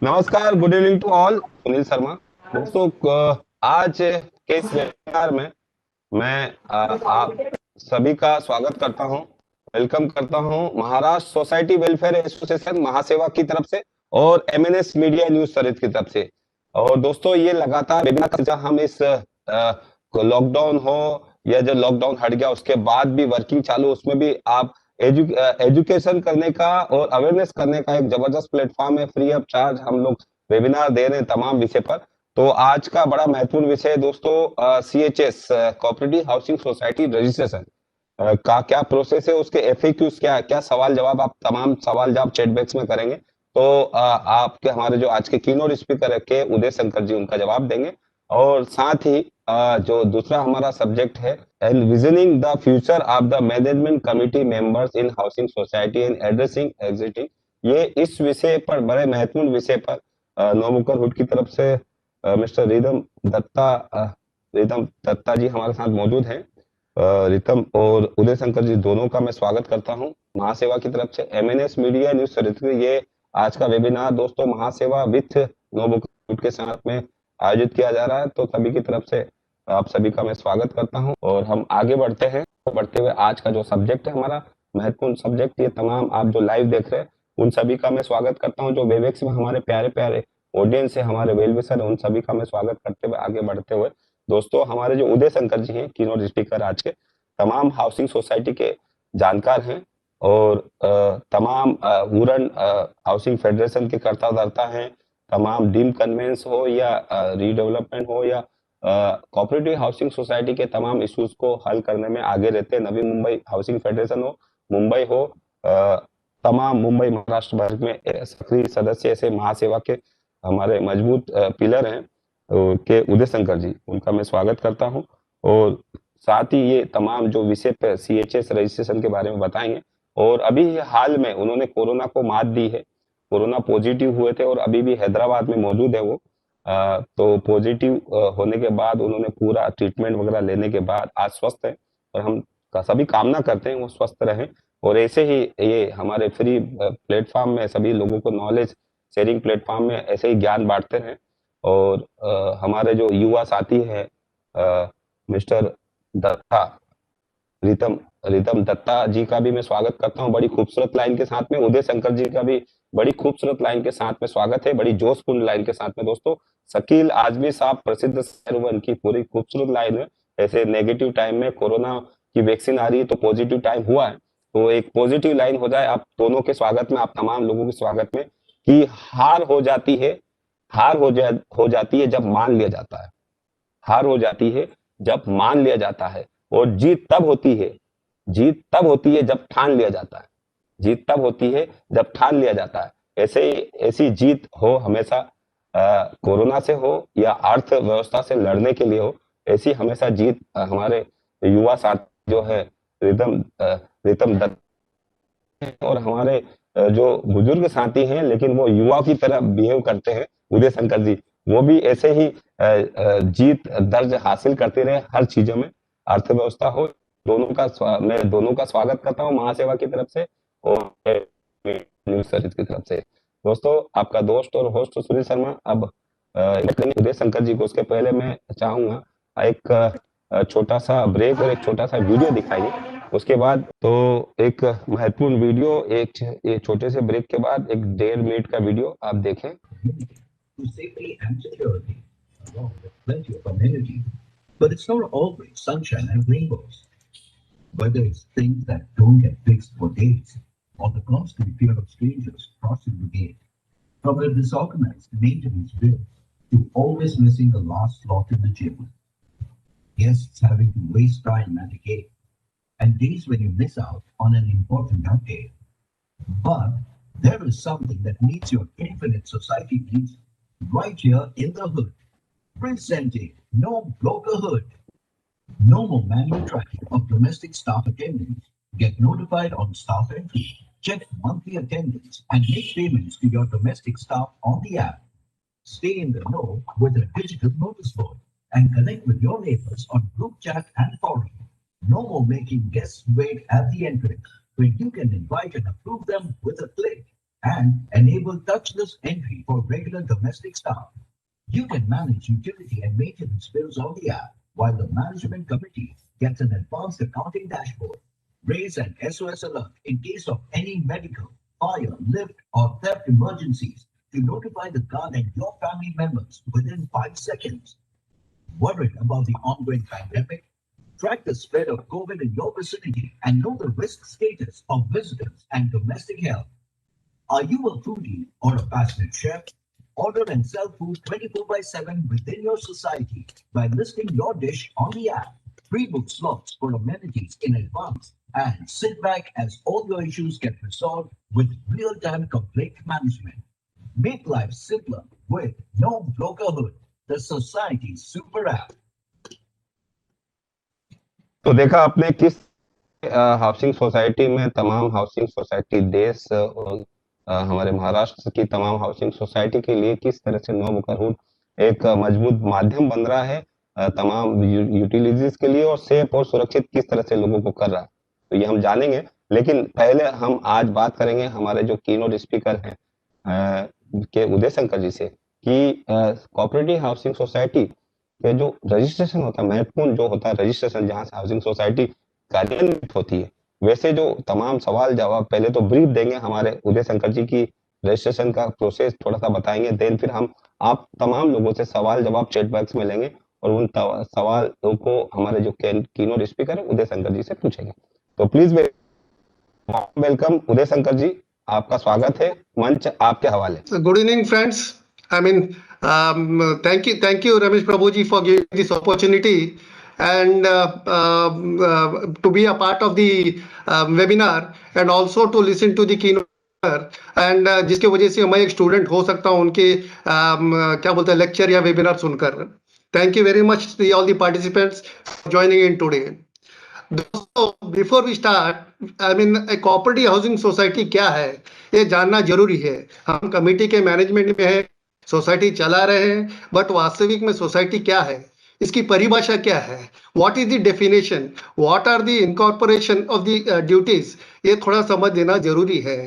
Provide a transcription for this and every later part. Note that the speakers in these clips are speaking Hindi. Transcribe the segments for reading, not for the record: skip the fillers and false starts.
नमस्कार, good evening to all. Sunil Sharma. दोस्तों, आज के इस वेबिनार में मैं आप सभी का स्वागत करता हूं, वेलकम करता हूं महाराष्ट्र सोसाइटी वेलफेयर एसोसिएशन महासेवा की तरफ से और एमएनएस मीडिया न्यूज सर्विस की तरफ से। और दोस्तों, ये लगातार वेबिनार का सिलसिला हम इस लॉकडाउन हो या जो लॉकडाउन हट गया उसके बाद भी वर्किंग चालू, उसमें भी आप एजुकेशन करने का और अवेयरनेस करने का एक जबरदस्त प्लेटफॉर्म है। फ्री ऑफ चार्ज हम लोग वेबिनार दे रहे हैं तमाम विषय पर। तो आज का बड़ा महत्वपूर्ण विषय है दोस्तों, CHS cooperative housing society registration का क्या प्रोसेस है, उसके एफएक्यूज क्या क्या सवाल जवाब, आप तमाम सवाल जवाब चैट बॉक्स में करेंगे। तो आपके हमारे जो आज के कीनोट स्पीकर के उदय शंकर जी उनका जवाब देंगे। और साथ ही जो दूसरा हमारा सब्जेक्ट है, envisioning the future of the management committee members in housing society and addressing exiting, ये इस विषय पर बड़े महत्वपूर्ण विषय पर नोमुकर हुड की तरफ से मिस्टर रिदम दत्ता जी हमारे साथ मौजूद हैं। रितम और उदय शंकर जी दोनों का मैं स्वागत करता हूं महासेवा की तरफ से। एमएनएस मीडिया न्यूज सर्विस, ये आज का वेबिनार दोस्तों महासेवा विथ नोमुकुट के साथ में आयोजित किया जा रहा है। तो सभी की तरफ से आप सभी का मैं स्वागत करता हूं और हम आगे बढ़ते हैं। बढ़ते हुए आज का जो सब्जेक्ट है हमारा महत्वपूर्ण सब्जेक्ट, ये तमाम आप जो लाइव देख रहे हैं उन सभी का मैं स्वागत करता हूं। जो वेबएक्स में हमारे प्यारे प्यारे ऑडियंस है, हमारे वेल विशर है, उन सभी का मैं स्वागत करते हुए आगे बढ़ते हुए दोस्तों, हमारे जो उदय शंकर जी हैं कीनोट स्पीकर आज के, तमाम हाउसिंग सोसाइटी के जानकार हैं और तमाम वुरन हाउसिंग फेडरेशन के कर्ता धर्ता हैं। तमाम डीम कन्वेंस हो या रीडेवलपमेंट हो या कोऑपरेटिव हाउसिंग सोसाइटी के तमाम इश्यूज को हल करने में आगे रहते हैं। नवी मुंबई हाउसिंग फेडरेशन हो, मुंबई हो, तमाम मुंबई महाराष्ट्र भर में सक्रिय सदस्य ऐसे महासेवा के हमारे मजबूत पिलर हैं के उदय शंकर जी, उनका मैं स्वागत करता हूं। और साथ ही ये तमाम जो विषय पे सीएचएस रजिस्ट्रेशन के बारे में बताएंगे। और अभी हाल में उन्होंने कोरोना को मात दी है, कोरोना पॉजिटिव हुए थे और अभी भी हैदराबाद में मौजूद है वो। तो पॉजिटिव होने के बाद उन्होंने पूरा ट्रीटमेंट वगैरह लेने के बाद आज स्वस्थ है और हम सभी कामना करते हैं वो स्वस्थ रहें। और ऐसे ही ये हमारे फ्री प्लेटफॉर्म में सभी लोगों को नॉलेज शेयरिंग प्लेटफॉर्म में ऐसे ही ज्ञान बांटते रहें। और हमारे जो युवा साथी हैं मिस्टर दत्ता, रितम रितम दत्ता जी का भी मैं स्वागत करता हूं बड़ी खूबसूरत लाइन के साथ में। उदय शंकर जी का भी बड़ी खूबसूरत लाइन के साथ में स्वागत है, बड़ी जोशपूर्ण लाइन के साथ में दोस्तों। शकील आजमी साहब प्रसिद्ध शेर, वो इनकी पूरी खूबसूरत लाइन है। ऐसे नेगेटिव टाइम में कोरोना की वैक्सीन आ रही है तो पॉजिटिव टाइम हुआ है, तो एक पॉजिटिव लाइन हो जाए आप दोनों के स्वागत में, आप तमाम लोगों के स्वागत में, कि हार हो जाती है, हो जाती है जब मान लिया जाता है। हार हो जाती है जब मान लिया जाता है और जीत तब होती है, जीत तब होती है जब ठान लिया जाता है। जीत तब होती है जब ठान लिया जाता है। ऐसे ही ऐसी जीत हो हमेशा, कोरोना से हो या अर्थव्यवस्था से लड़ने के लिए हो, ऐसी हमेशा जीत हमारे युवा साथ जो है रितम दत्त और हमारे जो बुजुर्ग साथी हैं लेकिन वो युवा की तरह बिहेव करते हैं, उदय शंकर जी, वो भी ऐसे ही जीत दर्ज हासिल करते रहे हर चीजों में, अर्थव्यवस्था हो। मैं दोनों का स्वागत करता हूँ महासेवा की तरफ से और न्यूज सर्विस की तरफ से। दोस्तों, आपका दोस्त और होस्ट सुनील शर्मा अब उदय शंकर जी को, उसके पहले मैं चाहूंगा एक छोटा सा ब्रेक और एक छोटा सा वीडियो दिखाइए। उसके बाद तो एक महत्वपूर्ण वीडियो, एक छोटे से ब्रेक के बाद एक 1.5 मिनट का वीडियो आप देखें। To safety and security, along with plenty of amenity. But it's not always sunshine and rainbows. Whether it's things that don't get fixed for days, or the constant fear of strangers crossing the gate, from the disorganized maintenance bills to always missing the last slot in the gym, guests having to waste time at the gate, and days when you miss out on an important update. But there is something that meets your infinite society needs right here in the hood. Presenting No Broker Hood. No more manual tracking of domestic staff attendance. Get notified on staff entry. Check monthly attendance and make payments to your domestic staff on the app. Stay in the know with a digital notice board and connect with your neighbors on group chat and forum. No more making guests wait at the entrance when you can invite and approve them with a click. and enable touchless entry for regular domestic staff. You can manage utility and maintenance bills on the app, while the management committee gets an advanced accounting dashboard. Raise an SOS alert in case of any medical, fire, lift, or theft emergencies to notify the guard and your family members within 5 seconds. Worried about the ongoing pandemic? Track the spread of COVID in your vicinity and know the risk status of visitors and domestic health. Are you a foodie or a passionate chef? Order and sell food 24/7 within your society by listing your dish on the app. Pre-book slots for amenities in advance and sit back as all your issues get resolved with real-time complaint management. Make life simpler with No Brokerhood, the society's super app. तो देखा आपने किस हाउसिंग सोसाइटी में तमाम हाउसिंग सोसाइटी देश और हमारे महाराष्ट्र की तमाम हाउसिंग सोसाइटी के लिए किस तरह से नो ब्रोकरहुड एक मजबूत माध्यम बन रहा है तमाम यूटिलिटीज के लिए और सेफ और सुरक्षित किस तरह से लोगों को कर रहा है, तो ये हम जानेंगे। लेकिन पहले हम आज बात करेंगे हमारे जो कीनोट स्पीकर हैं के उदय शंकर जी से कि कोऑपरेटिव हाउसिंग सोसाइटी के जो रजिस्ट्रेशन होता है, महत्वपूर्ण जो होता है रजिस्ट्रेशन, जहां से हाउसिंग सोसाइटी कार्यान्वित होती है, वैसे जो तमाम सवाल जवाब पहले तो ब्रीफ देंगे हमारे उदय शंकर जी की रजिस्ट्रेशन का प्रोसेस थोड़ा सा बताएंगे, देन फिर हम आप तमाम लोगों से सवाल जवाब चैट बॉक्स में लेंगे और उन सवालों को हमारे जो कीनोट स्पीकर है उदय शंकर जी से पूछेंगे। तो प्लीज वेलकम उदय शंकर जी, आपका स्वागत है, मंच आपके हवाले। Good evening friends, I mean, thank you, Ramesh Prabhuji, for giving this opportunity and to be a part of the webinar and also to listen to the keynote and जिसके वजह से मैं एक स्टूडेंट हो सकता हूँ उनके क्या बोलते हैं लेक्चर या वेबिनार सुनकर। Thank you very much all the participants joining in today. दोस्तों, before we start, I mean cooperative housing society क्या है ये जानना जरूरी है। हम कमेटी के मैनेजमेंट में है, सोसाइटी चला रहे हैं, बट वास्तविक में सोसाइटी क्या है, इसकी परिभाषा क्या है, what is the definition, what are the incorporation of the duties, ये थोड़ा समझ देना जरूरी है।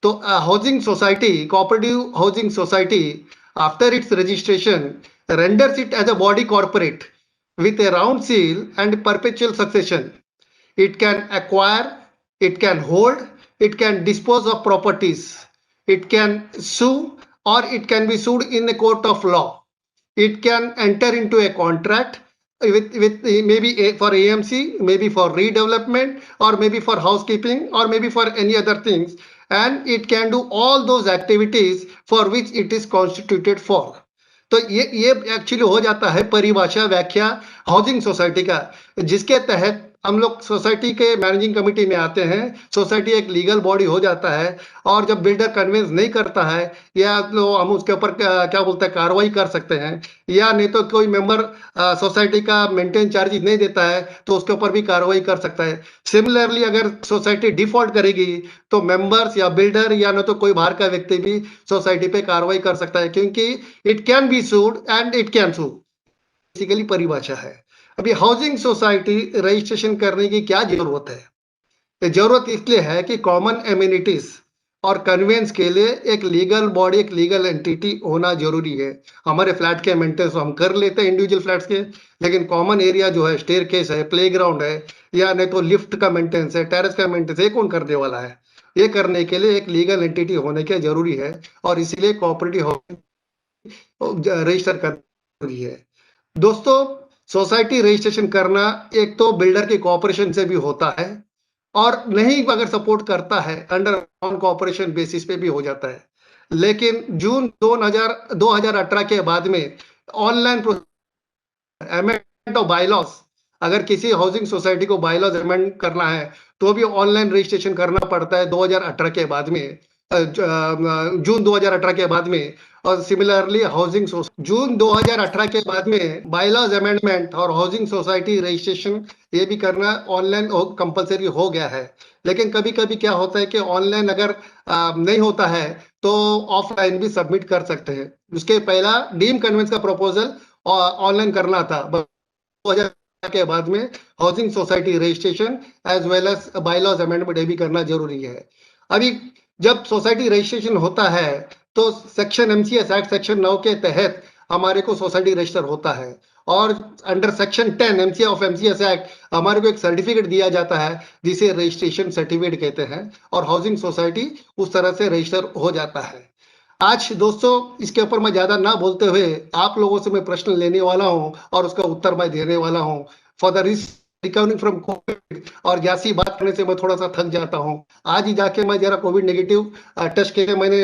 तो housing society, cooperative housing society after its registration renders it as a body corporate with a round seal and perpetual succession. It can acquire, it can hold, it can dispose of properties, it can sue, or it can be sued in a court of law. It can enter into a contract with maybe for AMC, maybe for redevelopment, or maybe for housekeeping, or maybe for any other things, and it can do all those activities for which it is constituted for. तो ये एक्चुअली हो जाता है परिभाषा व्याख्या हाउसिंग सोसाइटी का, जिसके तहत हम लोग सोसाइटी के मैनेजिंग कमेटी में आते हैं। सोसाइटी एक लीगल बॉडी हो जाता है और जब बिल्डर कन्विंस नहीं करता है या तो हम उसके ऊपर क्या बोलते हैं कार्रवाई कर सकते हैं, या नहीं तो कोई मेंबर सोसाइटी का मेंटेन चार्जेस नहीं देता है तो उसके ऊपर भी कार्रवाई कर सकता है। सिमिलरली अगर सोसाइटी डिफॉल्ट करेगी तो मेंबर्स या बिल्डर या न तो कोई बाहर का व्यक्ति भी सोसाइटी पे कार्रवाई कर सकता है, क्योंकि it can be sued and it can sue, basically परिभाषा है। अभी हाउसिंग सोसाइटी रजिस्ट्रेशन करने की क्या जरूरत है? जरूरत इसलिए है कि कॉमन एमिनिटीज और कन्वेंस के लिए एक लीगल बॉडी, एक लीगल एंटिटी होना जरूरी है। हमारे फ्लैट के मेंटेनेंस हम कर लेते हैं इंडिविजुअल फ्लैट्स के, लेकिन कॉमन एरिया जो है, स्टेयरकेस है, प्लेग्राउंड है, या नहीं तो लिफ्ट का मेंटेनेंस है, टेरेस का मेंटेनेंस, ये कौन करने वाला है? ये करने के लिए एक लीगल एंटिटी होने की जरूरी है और इसीलिए कोऑपरेटिव हाउसिंग रजिस्टर करना जरूरी है। दोस्तों, सोसाइटी रजिस्ट्रेशन करना एक तो बिल्डर के कोऑपरेशन से भी होता है और नहीं अगर सपोर्ट करता है अंडर नॉन कोऑपरेशन बेसिस पे भी हो जाता है। लेकिन जून 2018 के बाद में ऑनलाइन अमेंडमेंट ऑफ बायलॉज, अगर किसी हाउसिंग सोसाइटी को बायलॉज अमेंड करना है तो भी ऑनलाइन रजिस्ट्रेशन करना पड़ता है 2018 के बाद में, जून 2018 के बाद में। और सिमिलरली हाउसिंग जून 2018 के बाद में बायलॉज अमेंडमेंट और हाउसिंग सोसाइटी रजिस्ट्रेशन ये भी करना ऑनलाइन कंपलसरी हो गया है। लेकिन कभी कभी क्या होता है कि ऑनलाइन अगर नहीं होता है तो ऑफलाइन भी सबमिट कर सकते हैं। उसके पहला डीम कन्वेंस का प्रपोजल ऑनलाइन करना था, 2018 के बाद में housing society registration as well as bylaws amendment ये भी करना जरूरी है। अभी जब सोसाइटी रजिस्ट्रेशन होता है तो सेक्शन एमसीएस एक्ट सेक्शन 9 के तहत हमारे को सोसाइटी रजिस्टर होता है और अंडर सेक्शन 10 एमसीएस एक्ट हमारे को एक सर्टिफिकेट दिया जाता है जिसे रजिस्ट्रेशन सर्टिफिकेट कहते हैं और हाउसिंग सोसाइटी उस तरह से रजिस्टर हो जाता है। आज दोस्तों इसके ऊपर मैं ज्यादा ना बोलते हुए आप लोगों से मैं प्रश्न लेने वाला हूं और उसका उत्तर मैं देने वाला हूं। For the recovering from Covid और जैसी बात करने से मैं थोड़ा सा थक जाता हूं। आज ही जाके मैं जरा कोविड नेगेटिव टेस्ट के लिए मैंने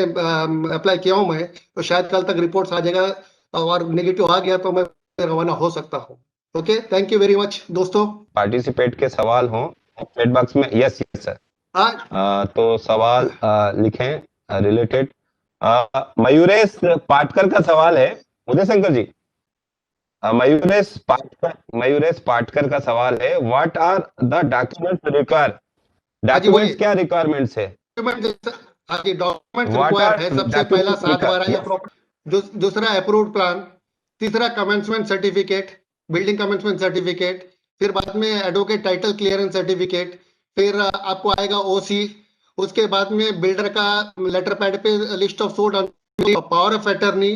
अप्लाई किया हूं, मैं तो शायद कल तक रिपोर्ट्स आ जाएगा और नेगेटिव आ गया तो मैं रवाना हो सकता हूं। Okay, thank you very much दोस्तों। पार्टिसिपेट के सवाल हो चैट बॉक्स में, यस यस सर। आज तो सवाल लिखें रिलेटेड। मयूरेश पाटकर का सवाल है उदय शंकर जी। मयूरेश पाटकर का सवाल है, what are the documents require? Documents क्या रिक्वायरमेंट्स है? डॉक्यूमेंट What रिक्वायर are है सबसे documents पहला 7 required? बारह या प्रॉपर्टी, दूसरा अप्रूव्ड प्लान, तीसरा commencement certificate, building commencement certificate, फिर बाद में एडवोकेट टाइटल क्लियरेंस सर्टिफिकेट, फिर आपको आएगा ओसी, उसके बाद में बिल्डर का लेटर पैड पे list of sold power of attorney,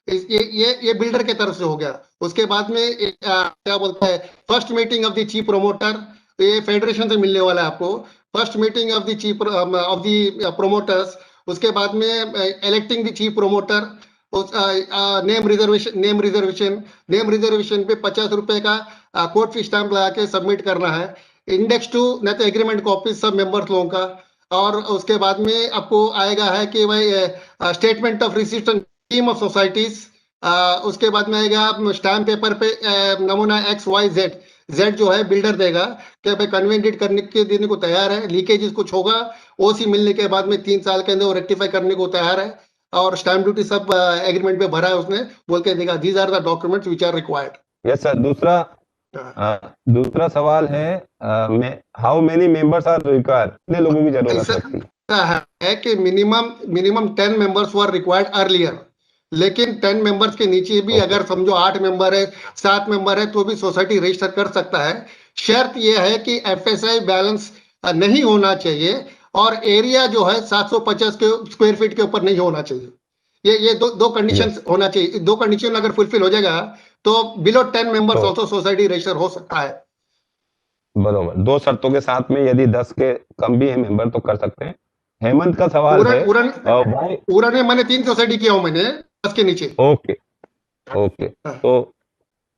ये बिल्डर के तरफ से हो गया। उसके बाद में क्या बोलता है first meeting of the chief promoter, ये फेडरेशन से मिलने वाला है आपको। First meeting of the chief of the promoters, उसके बाद में electing the chief promoter, name reservation पे 50 रुपए का कोर्ट फी स्टैंप लगा के सबमिट करना है। इंडेक्स टू नहीं तो एग्रीमेंट कॉपी सब मेंबर्स लोगों का। और उसके बाद में आपको आएगा है कि भाई statement of receipt scheme of societies, उसके बाद में आएगा स्टैम्प पेपर पे नमूना XYZ जेड जो है बिल्डर देगा कि भाई कन्वेंटेड करने के देने को तैयार है, लीकेज कुछ होगा ओसी मिलने के बाद में 3 साल के अंदर वो रेक्टिफाई करने को तैयार है और स्टैम्प ड्यूटी सब एग्रीमेंट पे भरा है उसने, बोल के देगा these are the documents which are required. Yes sir. दूसरा सवाल है, how many members are required? कितने लोगों की जरूरत लगती है कि minimum 10 members were required earlier, लेकिन 10 मेंबर्स के नीचे भी अगर समझो 8 मेंबर है 7 मेंबर है तो भी सोसाइटी रजिस्टर कर सकता है। शर्त यह है कि एफएसआई बैलेंस नहीं होना चाहिए और एरिया जो है 750 के स्क्वायर फीट के ऊपर नहीं होना चाहिए। ये दो कंडीशन होना चाहिए। दो कंडीशन अगर फुलफिल हो जाएगा तो below 10 members also society register हो सकता है। बरोबर, 2 शर्तों के साथ में, यदि 10 के कम भी है मेंबर तो कर सकते हैं। हेमंत का सवाल है, पूरा ने मैंने 3 सोसाइटी किया हूं मैंने 10 के नीचे। ओके तो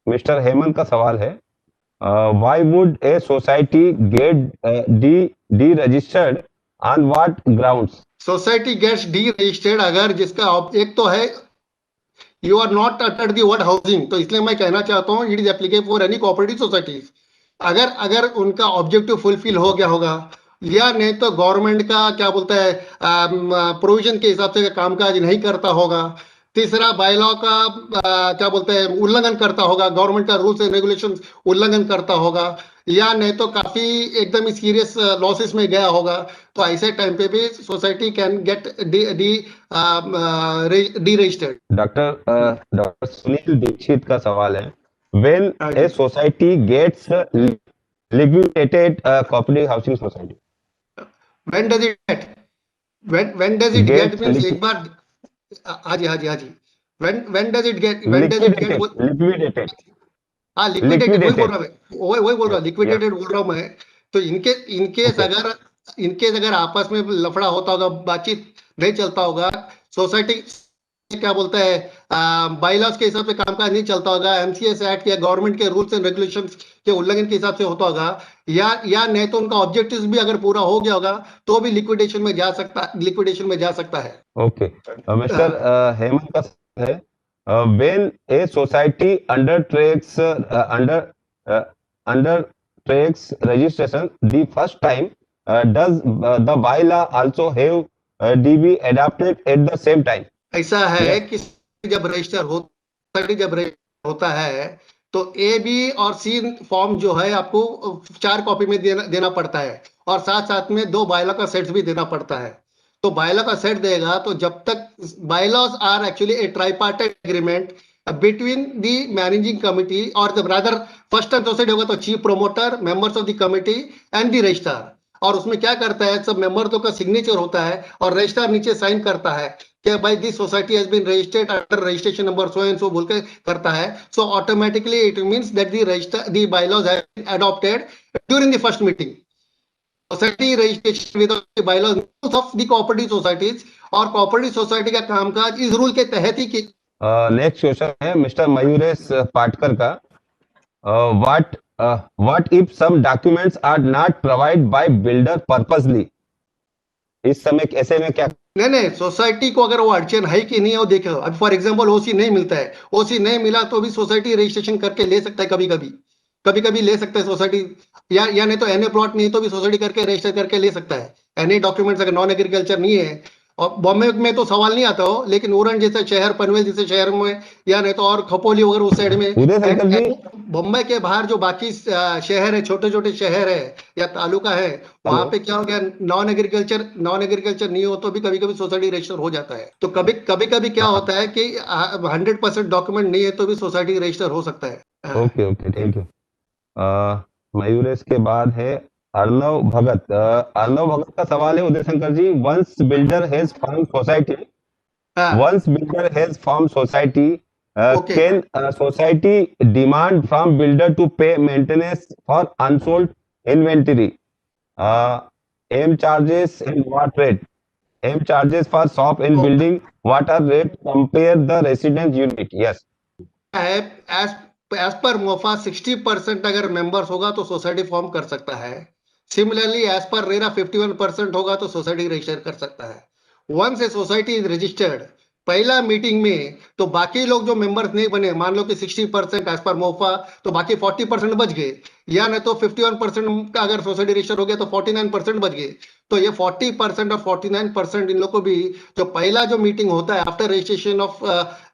मिस्टर हेमंत का सवाल है, why would a society get deregistered on what grounds? Society gets deregistered अगर जिसका एक तो है you are not under the word housing, तो इसलिए मैं कहना चाहता हूं it is applicable for any cooperative societies. अगर उनका ऑब्जेक्टिव फुलफिल हो गया होगा या नहीं तो गवर्नमेंट का क्या बोलता है प्रोविजन के हिसाब से कामकाज नहीं करता होगा। तीसरा बायलॉ का क्या बोलते हैं उल्लंघन करता होगा, गवर्नमेंट का रूल्स एंड रेगुलेशंस उल्लंघन करता होगा या नहीं तो काफी एकदम ही सीरियस लॉसेस में गया होगा, तो ऐसे टाइम पे भी society can get deregistered. Doctor Sunil Dixit का सवाल है, when a society gets liquidated cooperative housing society, when does it get means एक बार हाजी when does it get liquidated? हाँ लिक्विडेटेड वही बोल रहा लिक्विडेटेड बोल रहा हूँ मैं। तो इनकेस अगर आपस में लफड़ा होता होगा, बातचीत नहीं चलता होगा, सोसाइटी क्या बोलता है बाईलॉज के हिसाब से कामकाज नहीं चलता होगा, एमसीएस एक्ट या गवर्नमेंट के रूल्स एंड रेगुलेशंस के उल्लंघन के हिसाब से होता होगा या नहीं तो उनका ऑब्जेक्टिव्स भी अगर पूरा हो गया होगा तो भी लिक्विडेशन में जा सकता है। ओके, मिस्टर हेमंत का है, when a society undertakes registration the first time, does the bylaw also have DB adopted at the same time? ऐसा है कि जब रजिस्टर होता है तो ए बी और सी फॉर्म जो है आपको 4 कॉपी में देना पड़ता है और साथ में 2 बायलॉ का सेट्स भी देना पड़ता है। तो बायलॉ का सेट देगा तो जब तक bylaws are actually a tripartite agreement between the managing committee और the brother first time society होगा तो chief promoter, members of the committee and the registrar. और उसमें क्या करता है, सब मेंबर्स का सिग्नेचर होता है और रजिस्ट्रार नीचे साइन करता है कि भाई this society has been registered under registration number so and so बोल के करता है. So automatically it means that the bylaws have been adopted during the first meeting. Society registration with the bylaws of the cooperative societies, और कोऑपरेटिव सोसाइटी का कामकाज इस रूल के तहत ही की. नेक्स्ट क्वेश्चन है मिस्टर मयूरेश पाटकर का. what if some documents are not provided by builder purposely? इस समय ऐसे में क्या? नहीं, सोसाइटी को अगर वो अड़चन है कि नहीं है वो देखो. अब फॉर एग्जांपल ओसी नहीं मिलता है, ओसी नहीं मिला तो भी सोसाइटी रजिस्ट्रेशन करके ले सकता है. कभी-कभी ले सकता है सोसाइटी, या नहीं तो एनए प्लॉट नहीं तो भी सोसाइटी करके रजिस्टर करके ले सकता है. एनए डॉक्यूमेंट्स अगर नॉन एग्रीकल्चर नहीं है, और बॉम्बे में तो सवाल नहीं आता हो, लेकिन उरण जैसे शहर, पनवेल जैसे शहर में, या नहीं तो और खपोली वगैरह उस साइड में, उदय शंकर जी, बॉम्बे के बाहर जो बाकी शहर है, छोटे छोटे शहर है या तालुका है, वहां पे क्या हो गया, नॉन एग्रीकल्चर नहीं हो तो भी कभी कभी सोसाइटी रजिस्टर हो जाता है. तो कभी कभी क्या होता है कि 100% डॉक्यूमेंट नहीं है तो भी सोसाइटी रजिस्टर हो सकता है. Okay thank you. मयूरेश के बाद है अर्णव भगत. अर्णव भगत का सवाल है Uday Shankar ji. Once builder has form society Okay. can society demand from builder to pay maintenance for unsold inventory? M charges and what rate? M charges for shop in building, what are rate compare the residence unit? Yes. As पर मोफा 60% अगर मेंबर्स होगा तो सोसाइटी फॉर्म कर सकता है. सिमिलरली एज पर रेरा 51% होगा तो सोसाइटी रजिस्टर कर सकता है. Once a society is registered, पहला मीटिंग में तो बाकी लोग जो मेंबर्स नहीं बने, मान लो कि 60% एज पर मोफा, तो बाकी 40% बच गए, या नहीं तो 51% का अगर सोसाइटी रजिस्टर हो गया तो 49% बच गए. तो ये 40% और 49% इन लोग को भी जो पहला जो मीटिंग होता है after registration of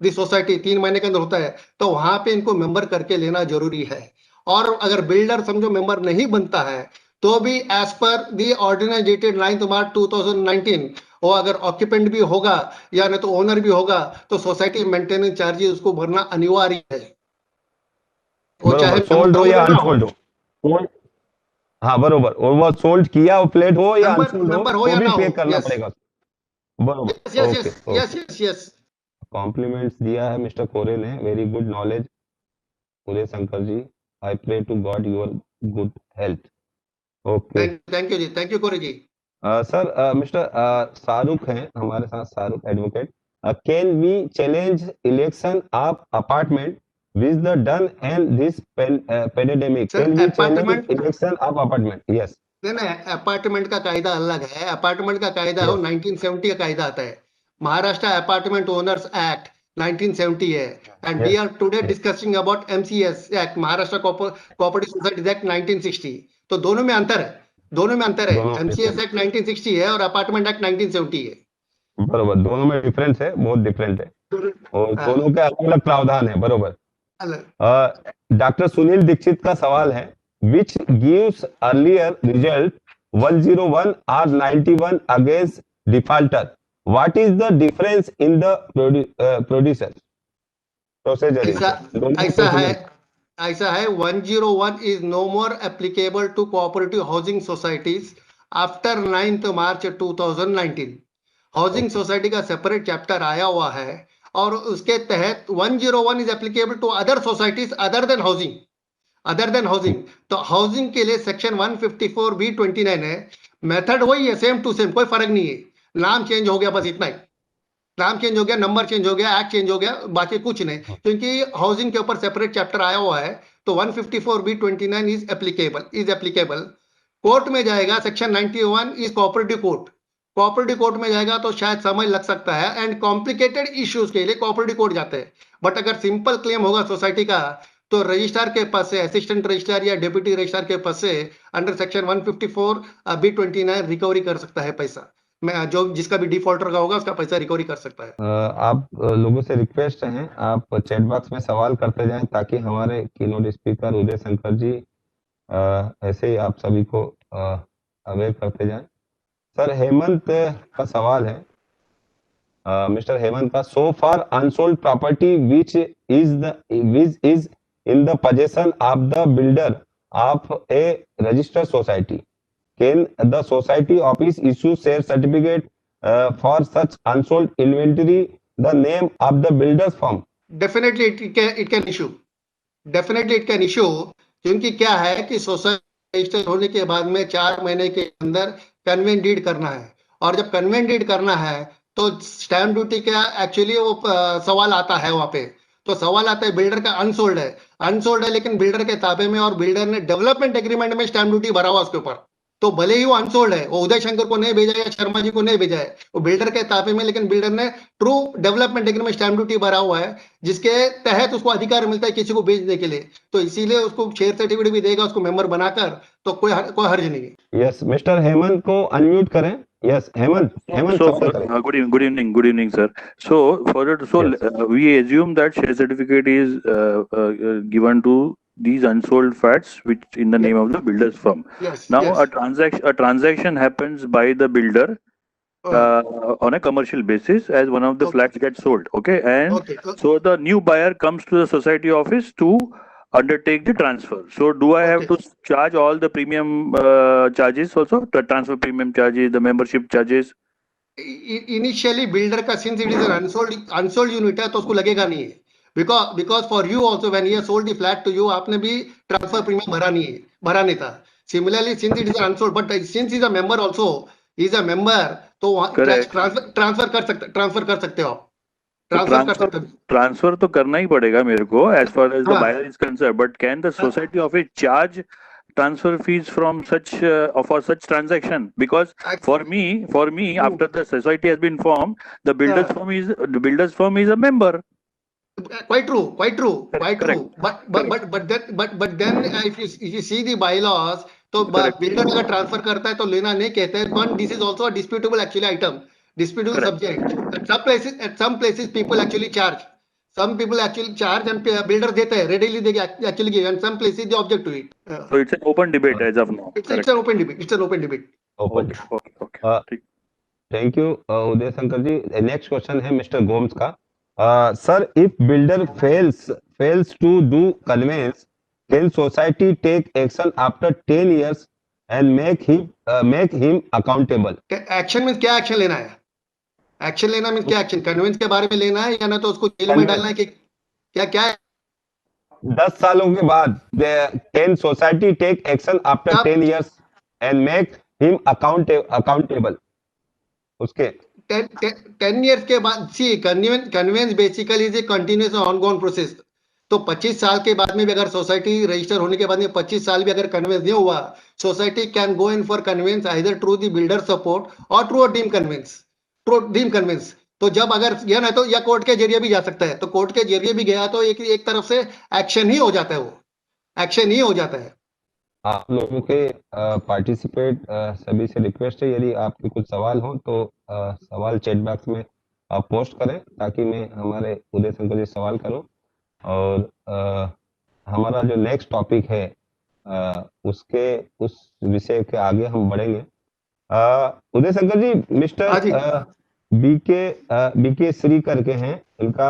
the society 3 महीने के अंदर होता है, तो वहां पे इनको मेंबर करके लेना जरूरी है. और अगर बिल्डर समझो मेंबर नहीं बनता है तो भी एज पर दी ऑर्डिनेंस डेटेड 9 मार्च 2019, वो अगर ऑक्यूपेंट भी होगा या नहीं तो ओनर भी होगा तो सोसाइटी मेंटेनेंस चार्जेस उसको भरना अनिवार्य है. वो चाहे सोल्ड हो या अनसोल्ड हो. हाँ बरोबर, और वो सोल्ड किया वो फ्लैट हो या अनसोल्ड हो हो या तो ना भी पे हो. करना पड़ेगा. बरोबर. यस. कॉम्प्लीमेंट्स दिया है मिस्टर कोरे ने. Very good knowledge Uday Shankar ji. I pray to God your good health. Okay. Thank you ji. Thank you Kore ji. Sir mister Shahrukh हैं हमारे साथ. Shahrukh advocate. Can we challenge election of apartment with the done and this pandemic? Sir, Can we apartment- challenge election of apartment? Yes. नहीं, अपार्टमेंट का कायदा अलग है. अपार्टमेंट का कायदा हो 1970 का कायदा आता है, महाराष्ट्र अपार्टमेंट ओनर्स एक्ट 1970 है. And we are today discussing about MCS act, Maharashtra cooperative societies act 1960. तो दोनों में अंतर है. एमसीएस एक्ट 1960 है और अपार्टमेंट एक्ट 1970 है. बरोबर, दोनों में डिफरेंस है, बहुत डिफरेंट है, और दोनों के अलग अलग प्रावधान है. बरोबर. डॉक्टर सुनील दीक्षित का सवाल है. which gives earlier result 101 or 91 against defaulter? What is the difference in the procedure? ऐसा है 101 is no more applicable to cooperative housing societies after 9th March 2019. Housing society का सेपरेट चैप्टर आया हुआ है और उसके तहत 101 is applicable to other societies other than housing. तो हाउसिंग के लिए सेक्शन 154B29 है. मेथड वही है, सेम टू सेम, कोई फर्क नहीं है. नाम चेंज हो गया, बस इतना ही. नाम चेंज हो गया, नंबर चेंज हो गया, एक्ट चेंज हो गया, बाकी कुछ नहीं. क्योंकि हाउसिंग के ऊपर सेपरेट चैप्टर आया हुआ है तो 154B29 इज एप्लीकेबल. कोर्ट में जाएगा सेक्शन 91 इज कोऑपरेटिव कोर्ट में जाएगा तो शायद समय लग सकता है, एंड कॉम्प्लिकेटेड इश्यूज के लिए कोऑपरेटिव कोर्ट जाते हैं. बट अगर सिंपल क्लेम होगा सोसाइटी का तो रजिस्ट्रार के पास से, असिस्टेंट रजिस्ट्रार या डेप्यूटी रजिस्ट्रार के पास से अंडर सेक्शन 154B29 रिकवरी कर सकता है पैसा. मैं जो जिसका भी डिफॉल्टर का होगा उसका पैसा रिकवरी कर सकता है. आप लोगों से रिक्वेस्ट है, आप चैट बॉक्स में सवाल करते जाएं ताकि हमारे कीनोट स्पीकर उदय शंकर जी ऐसे ही आप सभी को अवेयर करते जाएं. सर हेमंत का सवाल है. मिस्टर हेमंत का, so for unsold property which is in the possession of the builder of A registered society, can the society office issue share certificate for such unsold inventory the name of the builder's firm? Definitely it can issue. Definitely it can issue, क्योंकि क्या है कि सोसाइटी रजिस्टर होने के बाद में 4 महीने के अंदर कन्वेंट डीड करना है, और जब कन्वेंट डीड करना है तो स्टैम्प ड्यूटी का एक्चुअली वो सवाल आता है वहां पे। तो सवाल आता है बिल्डर का अनसोल्ड है लेकिन बिल्डर के ताबे में, और बिल्डर ने डेवलपमेंट एग्रीमेंट में स्टैम्प ड्यूटी भरा हुआ उसके ऊपर, तो भले ही वो अनसोल्ड है, वो उदय शंकर को नहीं भेजा या शर्मा जी को नहीं भेजा है, वो बिल्डर के ताबे में, लेकिन बिल्डर ने ट्रू डेवलपमेंट एग्रीमेंट में स्टैम्प ड्यूटी भरा हुआ है, जिसके तहत उसको अधिकार मिलता है किसी को बेचने के लिए। तो इसीलिए उसको शेयर सर्टिफिकेट भी देगा उसको मेंबर बनाकर, तो कोई हर्ज नहीं है। यस, मिस्टर हेमंत को अनम्यूट करें। यस, हेमंत So, सवाल करें। good evening, sir. So, Yes. we assume that share certificate is given to these unsold flats, which in the name of the builder's firm. Yes. Now, yes. a transaction happens by the builder on a commercial basis as one of the Okay. flats gets sold. Okay, and Okay. so the new buyer comes to the society office to undertake the transfer. So, do I have to Okay. charge all the premium charges also, the transfer premium charges, the membership charges? Initially builder का since it is unsold unit है तो उसको लगेगा नहीं है, because for you also when he sold the flat to you, आपने भी ट्रांसफर प्रीमियम भरा नहीं था। Similarly since it is unsold, but since is a member also, is a member, तो ट्रांसफर कर सकते हो आप, ट्रांसफर कर सकते हो। ट्रांसफर तो करना ही पड़ेगा मेरे को एज फार एज द हाँ। Buyer is concerned, but can the society office charge transfer fees from such for such transaction? Because for me after the society has been formed, the builder's firm is a member. Quite true. Correct. But then if you see the bylaws, तो Correct. बिल्डर अगर ट्रांसफर करता है तो लेना नहीं कहते हैं, but this is also a disputable actually item, disputable Correct. subject. At some places people actually charge. Some people actually charge and builder देते हैं, readily they actually give, and some places they object to it. So it's an open debate as of now. It's an open debate. Open. Okay. Thank you Uday Shankar ji. Next question है मिस्टर गोम्स का। Sir, if builder fails to do conveyance, can society take action after 10 years and make him accountable? Action means क्या एक्शन लेना है? एक्शन लेना मींस क्या एक्शन? कन्वेंस के बारे में लेना है या ना तो उसको जेल में डालना है कि क्या है? 10 सालों के बाद can society take action after 10 years and make him accountable? उसके 10 years के बाद, see conveyance basically is a continuous ongoing process. तो 25 साल के बाद में भी अगर सोसाइटी रजिस्टर होने के बाद में 25 साल भी अगर कन्वेंस नहीं हुआ, society can go in for conveyance either through the builder support और थ्रू डीम कन्वेंस। तो जब अगर यह ना तो या कोर्ट के जरिए भी जा सकता है, तो कोर्ट के जरिए भी गया तो एक तरफ से एक्शन ही हो जाता है, वो एक्शन ही हो जाता है। आप लोगों के पार्टिसिपेट सभी से रिक्वेस्ट है, यदि आपके कुछ सवाल हो तो सवाल चैट बॉक्स में आप पोस्ट करें ताकि मैं हमारे उदय शंकर जी सवाल करूं। और हमारा जो नेक्स्ट टॉपिक है उस विषय के आगे हम बढ़ेंगे। उदय शंकर जी, मिस्टर बीके श्री करके हैं, इनका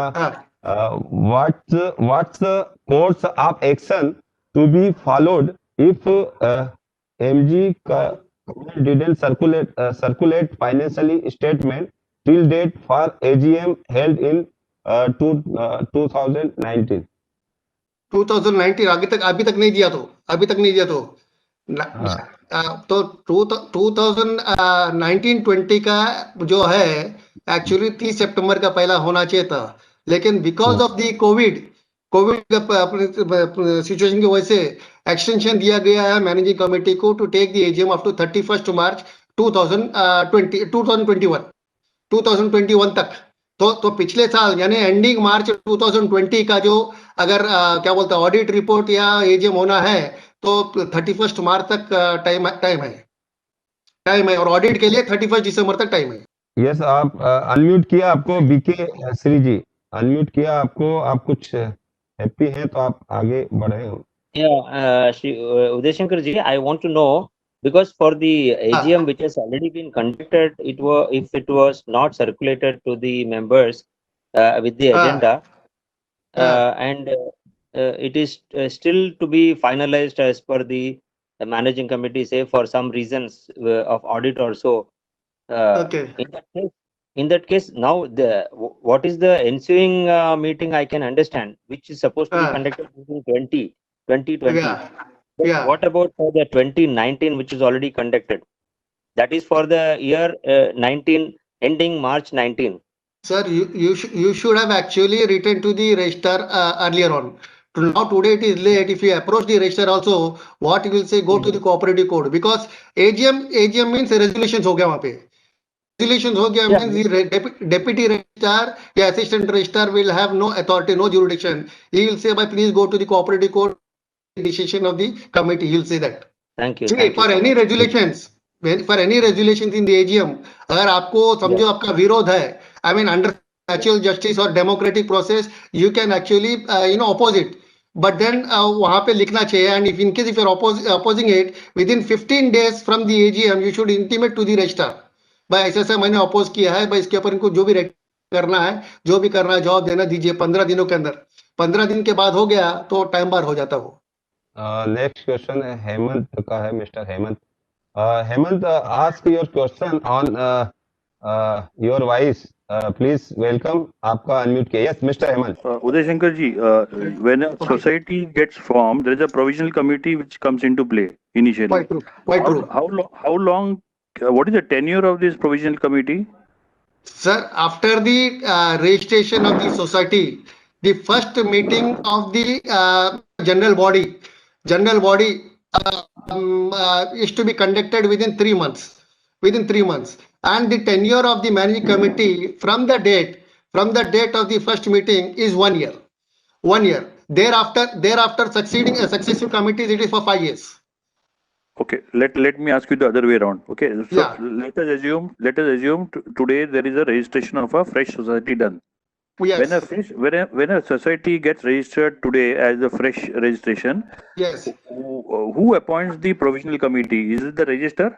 what's course of action to be followed if MG didn't circulate financially statement till date for AGM held in 2019 अभी तक नहीं दिया तो तो 2019-20 का जो है एक्चुअली 30 सितंबर का पहला होना चाहिए था, लेकिन because of the covid situation की वजह से एक्सटेंशन दिया गया है मैनेजिंग कमेटी को to take the AGM up to 31 March 2021 तक। तो पिछले साल यानी एंडिंग मार्च 2020 का जो अगर क्या बोलते हैं ऑडिट रिपोर्ट या एजीएम होना है तो 31 मार्च तक टाइम है और ऑडिट के लिए 31 दिसंबर तक टाइम है। यस, आप अनम्यूट किया आपको, बीके श्री जी अनम्यूट किया आपको। आप कुछ हैप्पी हैं तो आप आगे बढ़े हो। Uday Shankar ji, I want to know, because for the AGM which has already been conducted, if it was not circulated to the members with the agenda, and it is still to be finalized as per the the managing committee say for some reasons of audit or so. Okay. In that case, now what is the ensuing meeting I can understand, which is supposed to be conducted in 2020. Yeah. But Yeah. what about for the 2019, which is already conducted? That is for the year 19 ending March 19. Sir, you should have actually written to the registrar earlier on. Now today it is late. If you approach the registrar also, what he will say, go to the cooperative code, because AGM means resolutions हो गया वहाँ पे. Resolutions हो गया means the deputy registrar या assistant registrar will have no authority, no jurisdiction. He will say, please go to the cooperative code, decision of the committee. He will say that. Thank you. See, Thank you for so any much. resolutions, for any resolutions in the AGM, अगर आपको समझो आपका विरोध है, I mean under natural justice or democratic process, you can actually oppose it. But then वहाँ पे लिखना चाहिए, and if in case if you're opposing it within 15 days from the AGM, you should intimate to the registrar. भाई ऐसा मैंने oppose किया है, भाई इसके ऊपर इनको जो भी करना है, जो भी करना है जवाब देना दीजिए 15 दिनों के अंदर. 15 दिन के बाद हो गया तो टाइम बार हो जाता वो. नेक्स्ट क्वेश्चन है हेमंत का है, mister Hemant. Hemant, ask your question on your voice. Please welcome. आपका अनम्यूट किया. Yes mister Hemant. Uday Shankar ji, when a society gets formed, there is a provisional committee which comes into play initially. Quite true. Quite true. How long? What is the tenure of this provisional committee? Sir, after the registration of the society, the first meeting of the general body is to be conducted within 3 months. Within 3 months, and the tenure of the managing committee from the date of the first meeting is 1 year. 1 year. Thereafter successive committees, it is for 5 years. Okay, let me ask you the other way around. Okay, so Yeah. let us assume today there is a registration of a fresh society done. Yes. When a society gets registered today as a fresh registration, Yes. who appoints the provisional committee? Is it the registrar?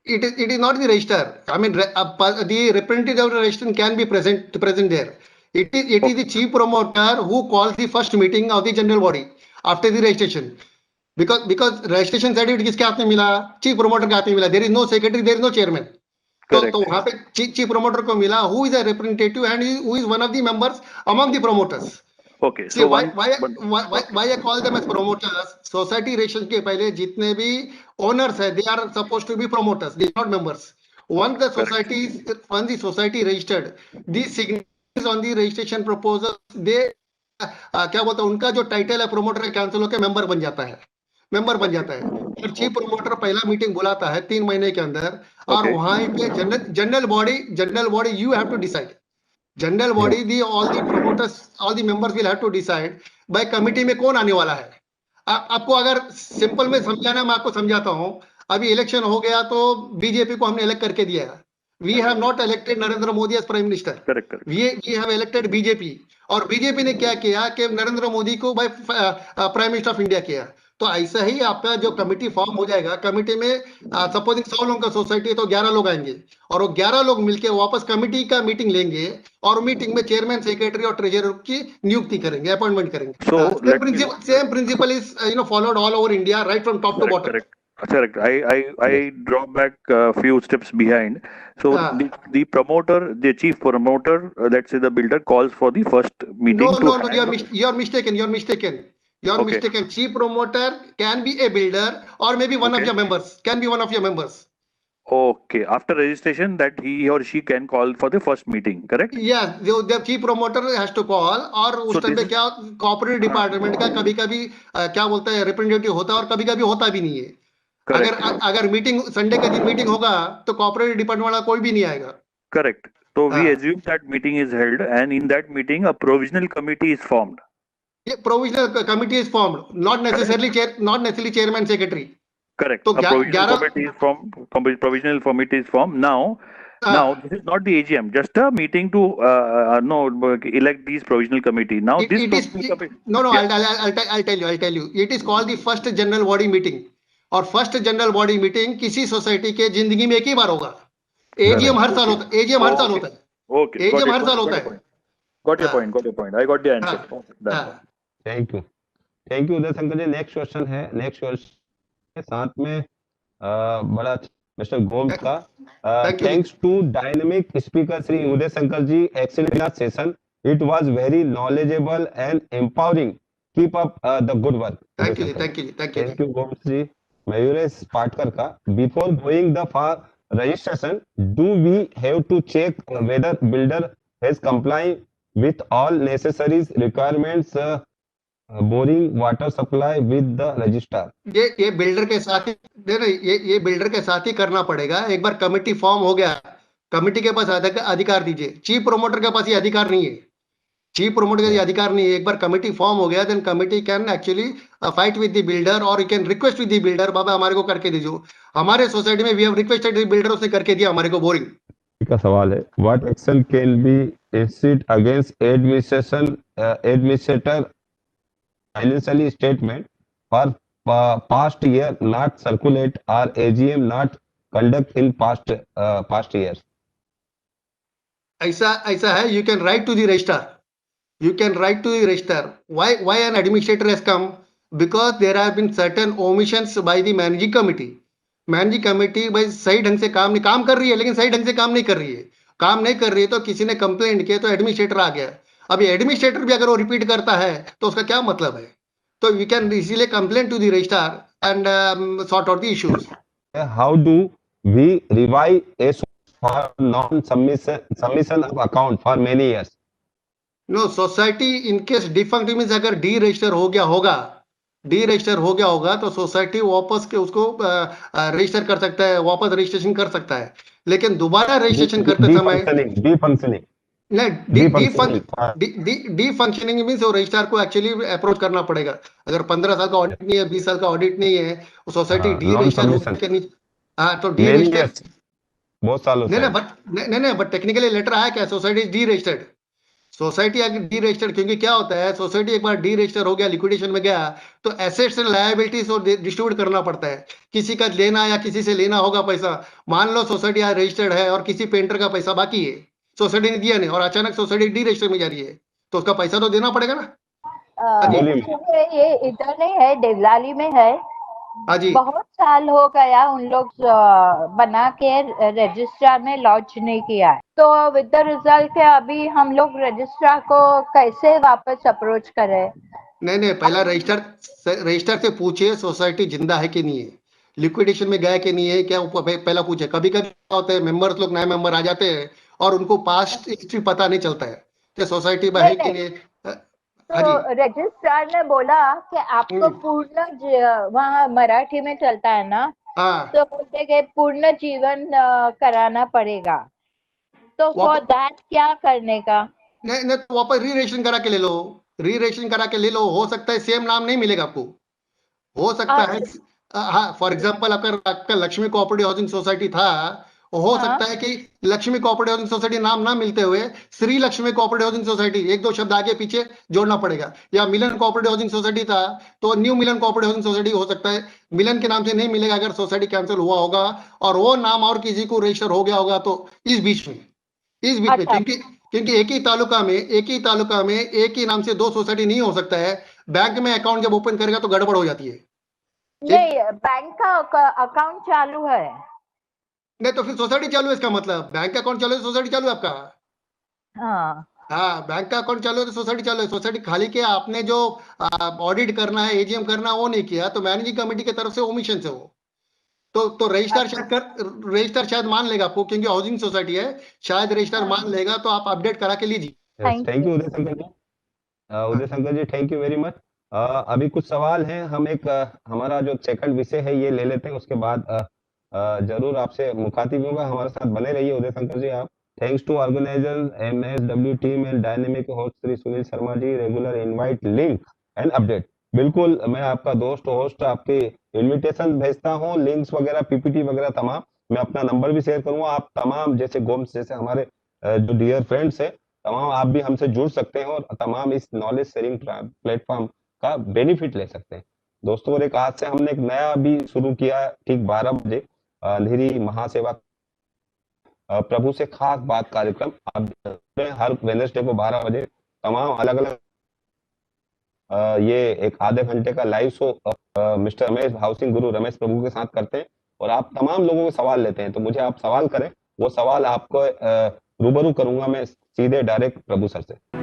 It is not the registrar. I mean, the representative of the registrar can be present there. It is the chief promoter who calls the first meeting of the general body after the registration. Because registration certificate किसके हाथ में मिला? Chief promoter के हाथ में मिला. There is no secretary, there is no chairman. Correct. तो वहाँ पे chief promoter को मिला, who is a representative and who is one of the members among the promoters. Okay, See, so why I call them as promoters? Society registration के पहले जितने भी owners है, they are supposed to be promoters, they are not members. Once the society registered, the signatures on the registration proposal, they क्या बोलते हैं, उनका जो टाइटल है प्रोमोटर कैंसिल होकर मेंबर बन जाता है. और चीफ प्रोमोटर पहला मीटिंग बुलाता है 3 महीने के अंदर, और वहां पे general body you have to decide. General body all the promoters, all the members will have to decide भाई कमिटी में कौन आने वाला है. आपको अगर सिंपल में समझाना, मैं आपको समझाता हूं. अभी इलेक्शन हो गया तो बीजेपी को हमने इलेक्ट करके दिया है. We have not elected Narendra Modi as prime minister. Correct. We have elected BJP, और बीजेपी ने क्या किया कि नरेंद्र मोदी को भाई प्राइम मिनिस्टर ऑफ इंडिया किया. तो ऐसा ही आपका जो कमिटी फॉर्म हो जाएगा, कमिटी में सपोजिंग 100 लोगों का सोसाइटी है तो 11 लोग आएंगे, और वो 11 लोग मिलके वापस कमिटी का मीटिंग लेंगे, और मीटिंग में चेयरमैन, सेक्रेटरी और ट्रेजरर की नियुक्ति करेंगे, अपॉइंटमेंट करेंगे. Same principle is followed all over India, right from top to bottom. Correct. I draw back a few steps behind. So the promoter, the chief promoter, let's say the builder, calls for the first meeting. No, you're mistaken. Chief promoter can be a builder, or maybe one of your members. Okay. After registration, that he or she can call for the first meeting. Correct? Yeah, the chief promoter has to call, और उस टाइम पे क्या कॉर्पोरेट डिपार्टमेंट का कभी-कभी क्या बोलता है रिप्रेजेंटेटिव होता है, और कभी-कभी होता भी नहीं है. अगर मीटिंग संडे के दिन मीटिंग होगा तो कॉर्पोरेट डिपार्टमेंट वाला कोई भी नहीं आएगा. Correct. So we assume that meeting is held, and in that meeting a provisional committee is formed. Provisional committee is formed, not necessarily chairman, secretary. Correct. So A provisional committee is formed. Provisional committee is formed. Now this is not the AGM, just a meeting to elect these provisional committee. Now I'll tell you. It is called the first general body meeting. और फर्स्ट जनरल बॉडी मीटिंग किसी सोसाइटी के जिंदगी में एक ही बार होगा. एजीएम हर साल होता है. एजीएम हर साल होता है. Got your point. I got the answer. Thank you, Uday Shankar ji. Next question है साथ में बड़ा मिस्टर गोम्स का Thank you. Thanks to dynamic speaker Shri Uday Shankar ji excellent session it was very knowledgeable and empowering keep up the good work Thank you, जी, thank you, जी, thank you, thank you Gomes ji Mayuresh Patkar का before going the for registration do we have to check whether builder has comply with all necessary requirements boring water supply with the registrar ये बिल्डर के साथ ही नहीं, ये बिल्डर के साथ ही करना पड़ेगा। एक बार कमिटी फॉर्म हो गया, कमिटी के पास अधिकार दीजिए। चीफ प्रोमोटर के पास ये अधिकार नहीं है। चीफ प्रोमोटर का ये अधिकार नहीं है। एक बार कमिटी फॉर्म हो गया, then committee can actually fight with the builder और you can request with the builder, बाबा हमारे को करके दीजिए। हमारे सोसाइटी में we have requested the builder, उसने करके दिया हमारे को बोरिंग। का सवाल है what action can be instead against administrator financial statement for past year not circulate or AGM not conduct in past years ऐसा है, you can write to the registrar. You can write to the registrar. Why an administrator has come? Because there have been certain omissions by the managing committee. Managing committee भाई सही ढंग से काम कर रही है, लेकिन सही ढंग से काम नहीं कर रही है। काम नहीं कर रही है तो किसी ने कंप्लेंट किया तो एडमिनिस्ट्रेटर आ गया। अब ये एडमिनिस्ट्रेटर भी अगर वो रिपीट करता है तो उसका क्या मतलब है? तो we can easily complain to the registrar and sort out the issues. how do we revive a for non submission of account for many years no society in case defunct means अगर डी रजिस्टर हो गया होगा तो सोसाइटी वापस के उसको रजिस्टर कर सकता है, वापस रजिस्ट्रेशन कर सकता है। लेकिन दोबारा रजिस्ट्रेशन करते समय डी फंक्शनिंग मींस वो रजिस्ट्रार को एक्चुअली अप्रोच करना पड़ेगा। अगर 15 साल का ऑडिट नहीं है, 20 साल का ऑडिट नहीं है, वो सोसाइटी डी रजिस्टर तो डी रजिस्टर बहुत सालों से नहीं बट टेक्निकली लेटर आया क्या सोसाइटी डी रजिस्टर्ड। सोसाइटी अगर डी रजिस्टर्ड, क्योंकि क्या होता है सोसाइटी एक बार डी रजिस्टर हो गया, लिक्विडेशन में गया तो एसेट्स एंड लायबिलिटीज को डिस्ट्रीब्यूट करना पड़ता है। किसी का लेना या किसी से लेना होगा पैसा। मान लो सोसाइटी आज रजिस्टर्ड है और किसी पेंटर का पैसा बाकी है, सोसाइटी ने दिया नहीं और अचानक सोसाइटी डी रजिस्टर में जा रही है तो उसका पैसा तो देना पड़ेगा ना। ये इधर नहीं है, देवलाली में है। जी बहुत साल हो गया उन लोग बना के रजिस्ट्रार में लॉन्च नहीं किया है, तो विद द रिजल्ट के अभी हम लोग रजिस्ट्रार को कैसे वापस अप्रोच करें? नहीं पहला रजिस्टर से पूछिए सोसाइटी जिंदा है कि नहीं है, लिक्विडेशन में गया कि नहीं है, क्या पहला पूछे। कभी कभी क्या होता है मेंबर्स लोग नए मेंबर आ जाते हैं और उनको पास्ट हिस्ट्री पता नहीं चलता है कि सोसाइटी में है कि नहीं। तो रजिस्ट्रार ने बोला कि आपको पूर्ण वहाँ मराठी में चलता है ना, तो बोलते कि पूर्ण जीवन कराना पड़ेगा। तो फॉर दैट क्या करने का? नहीं तो वापस री रजिस्ट्रेशन करा के ले लो, हो सकता है सेम नाम नहीं मिलेगा आपको, हो सकता है। हाँ फॉर एग्जाम्पल अगर आपका लक्ष्मी कोऑपरेटिव हाउसिंग सोसाइटी था, हो सकता है कि लक्ष्मी कोऑपरेटिव हाउसिंग सोसाइटी नाम ना मिलते हुए Shri Lakshmi cooperative housing society एक दो शब्द आगे पीछे जोड़ना पड़ेगा। या मिलन कोऑपरेटिव हाउसिंग सोसाइटी था तो न्यू मिलन कोऑपरेटिव हाउसिंग सोसाइटी हो सकता है, मिलन के नाम से नहीं मिलेगा अगर सोसाइटी कैंसिल हुआ होगा और वो नाम और किसी को रजिस्टर हो गया होगा तो इस बीच में क्योंकि एक ही तालुका में एक ही नाम से दो सोसाइटी नहीं हो सकता है। बैंक में अकाउंट जब ओपन करेगा तो गड़बड़ हो जाती है। नहीं, बैंक का अकाउंट चालू है। नहीं तो फिर सोसाइटी चालू है, इसका मतलब बैंक का अकाउंट चालू है, सोसाइटी चालू है आपका। हाँ बैंक का अकाउंट चालू है तो सोसाइटी चालू है। सोसाइटी खाली के आपने जो ऑडिट करना है, एजीएम करना है वो नहीं किया तो मैनेजिंग कमेटी की तरफ से ओमिशन से वो तो रजिस्टर शायद मान लेगा आपको, क्योंकि हाउसिंग सोसाइटी है, शायद रजिस्टर मान लेगा तो आप अपडेट करा के लीजिए। Thank you Uday Shankar ji thank you very much. अभी कुछ सवाल हैं, हम एक हमारा जो सेकंड विषय है ये ले लेते हैं, उसके बाद जरूर आपसे मुखातिब होगा। हमारे साथ बने रहिए उदय शंकर जी आप। Thanks to organiser MSW team and dynamic host Shri Sunil Sharma ji, regular invite link and update. बिल्कुल मैं आपका दोस्त होस्ट आपके इनविटेशन भेजता हूँ, लिंक्स वगैरह पीपीटी वगैरह तमाम। मैं अपना नंबर भी शेयर करूंगा, आप तमाम जैसे गोम्स जैसे हमारे जो डियर फ्रेंड्स है तमाम आप भी हमसे जुड़ सकते हैं और तमाम इस नॉलेज शेयरिंग प्लेटफॉर्म का बेनिफिट ले सकते हैं। दोस्तों और एक आज से हमने एक नया भी शुरू किया ठीक 12 बजे अंधेरी महासेवा प्रभु से खास बात कार्यक्रम। आप हर वेडनेसडे को 12 बजे तमाम अलग अलग ये एक आधे घंटे का live show mister Ramesh housing गुरु रमेश प्रभु के साथ करते हैं और आप तमाम लोगों के सवाल लेते हैं। तो मुझे आप सवाल करें, वो सवाल आपको रूबरू करूंगा मैं सीधे डायरेक्ट प्रभु सर से।